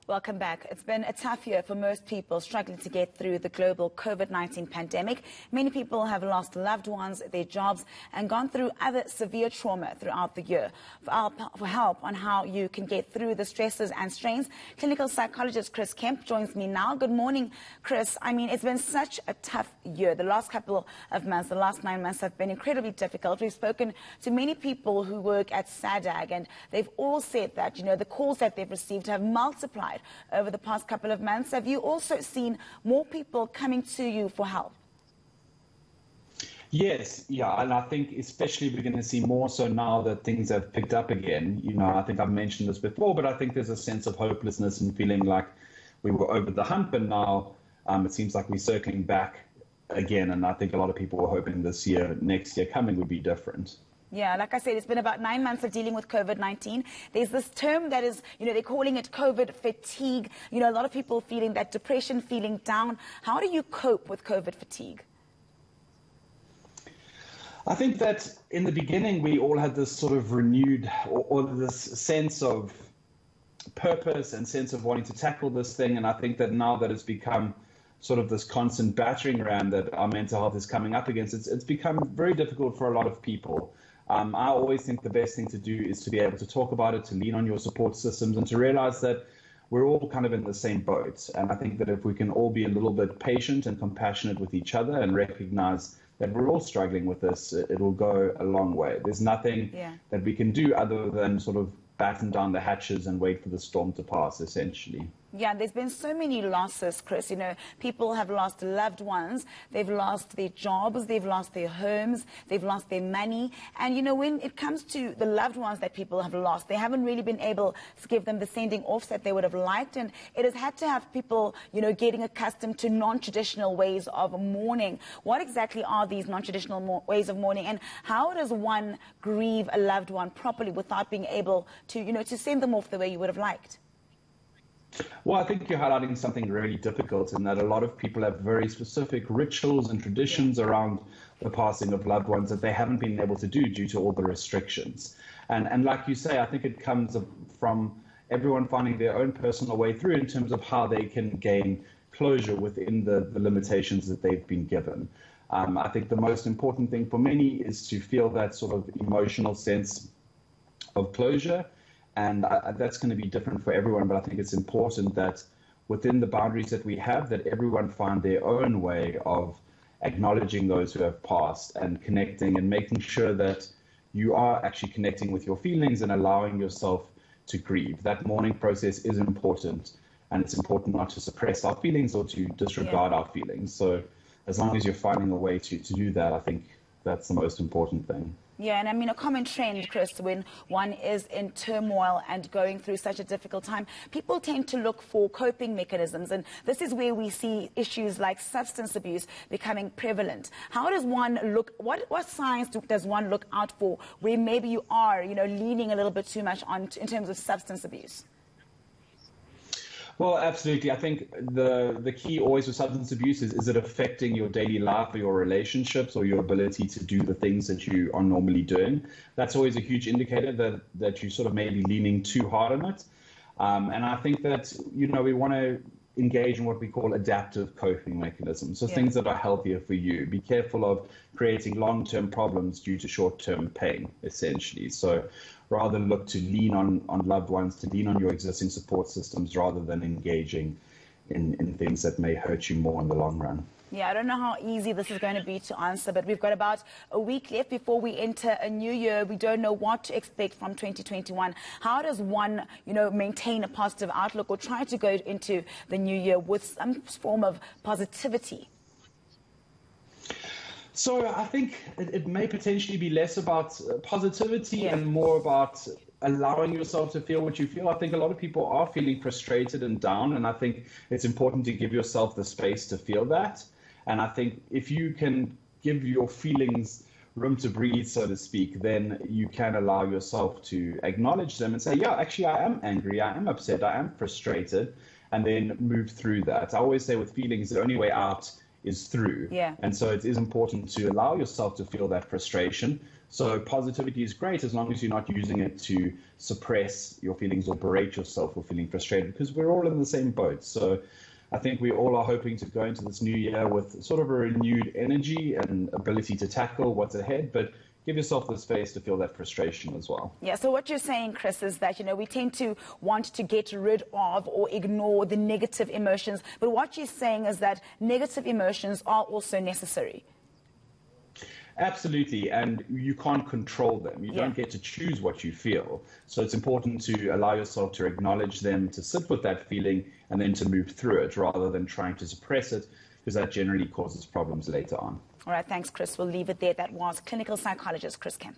Welcome back. It's been a tough year for most people struggling to get through the global COVID-19 pandemic. Many people have lost loved ones, their jobs, and gone through other severe trauma throughout the year. For help on how you can get through the stresses and strains, clinical psychologist Chris Kemp joins me now. Good morning, Chris. I mean, it's been such a tough year. The last couple of months, the last 9 months have been incredibly difficult. We've spoken to many people who work at SADAG, and they've all said that, the calls that they've received have multiplied over the past couple of months. Have you also seen more people coming to you for help? Yes, yeah, and I think especially we're going to see more so now that things have picked up again. I think I've mentioned this before, but I think there's a sense of hopelessness and feeling like we were over the hump, and now it seems like we're circling back again. And I think a lot of people were hoping next year coming would be different. Yeah, like I said, it's been about 9 months of dealing with COVID-19. There's this term that is, they're calling it Covert Fatigue. A lot of people feeling that depression, feeling down. How do you cope with Covert fatigue? I think that in the beginning, we all had this sort of renewed or this sense of purpose and sense of wanting to tackle this thing. And I think that now that it's become sort of this constant battering ram that our mental health is coming up against, it's become very difficult for a lot of people. I always think the best thing to do is to be able to talk about it, to lean on your support systems, and to realize that we're all kind of in the same boat. And I think that if we can all be a little bit patient and compassionate with each other and recognize that we're all struggling with this, it will go a long way. There's nothing that we can do other than sort of batten down the hatches and wait for the storm to pass, essentially. Yeah, there's been so many losses, Chris. People have lost loved ones, they've lost their jobs, they've lost their homes, they've lost their money. And, when it comes to the loved ones that people have lost, they haven't really been able to give them the sending offs that they would have liked. And it has had to have people, getting accustomed to non-traditional ways of mourning. What exactly are these non-traditional ways of mourning? And how does one grieve a loved one properly without being able to, to send them off the way you would have liked? Well, I think you're highlighting something really difficult in that a lot of people have very specific rituals and traditions around the passing of loved ones that they haven't been able to do due to all the restrictions. And like you say, I think it comes from everyone finding their own personal way through in terms of how they can gain closure within the limitations that they've been given. I think the most important thing for many is to feel that sort of emotional sense of closure. And that's going to be different for everyone, but I think it's important that within the boundaries that we have, that everyone find their own way of acknowledging those who have passed and connecting and making sure that you are actually connecting with your feelings and allowing yourself to grieve. That mourning process is important, and it's important not to suppress our feelings or to disregard our feelings. So as long as you're finding a way to do that, I think that's the most important thing. Yeah, and I mean, a common trend, Chris, when one is in turmoil and going through such a difficult time, people tend to look for coping mechanisms. And this is where we see issues like substance abuse becoming prevalent. How does one look, what signs does one look out for where maybe you are, leaning a little bit too much on in terms of substance abuse? Well, absolutely. I think the key always with substance abuse is it affecting your daily life or your relationships or your ability to do the things that you are normally doing. That's always a huge indicator that you sort of maybe leaning too hard on it. And I think that, we want to engage in what we call adaptive coping mechanisms. So things that are healthier for you. Be careful of creating long-term problems due to short-term pain, essentially. So rather look to lean on loved ones, to lean on your existing support systems rather than engaging in things that may hurt you more in the long run. Yeah, I don't know how easy this is going to be to answer, but we've got about a week left before we enter a new year. We don't know what to expect from 2021. How does one, maintain a positive outlook or try to go into the new year with some form of positivity? So I think it may potentially be less about positivity and more about allowing yourself to feel what you feel. I think a lot of people are feeling frustrated and down, and I think it's important to give yourself the space to feel that. And I think if you can give your feelings room to breathe, so to speak, then you can allow yourself to acknowledge them and say, yeah, actually, I am angry, I am upset, I am frustrated, and then move through that. I always say with feelings, the only way out is through. Yeah. And so it is important to allow yourself to feel that frustration. So positivity is great as long as you're not using it to suppress your feelings or berate yourself for feeling frustrated, because we're all in the same boat. So I think we all are hoping to go into this new year with sort of a renewed energy and ability to tackle what's ahead, but give yourself the space to feel that frustration as well. Yeah, so what you're saying, Chris, is that, we tend to want to get rid of or ignore the negative emotions, but what you're saying is that negative emotions are also necessary. Absolutely, and you can't control them. You don't get to choose what you feel. So it's important to allow yourself to acknowledge them, to sit with that feeling, and then to move through it rather than trying to suppress it, because that generally causes problems later on. All right, thanks, Chris. We'll leave it there. That was clinical psychologist Chris Kemp.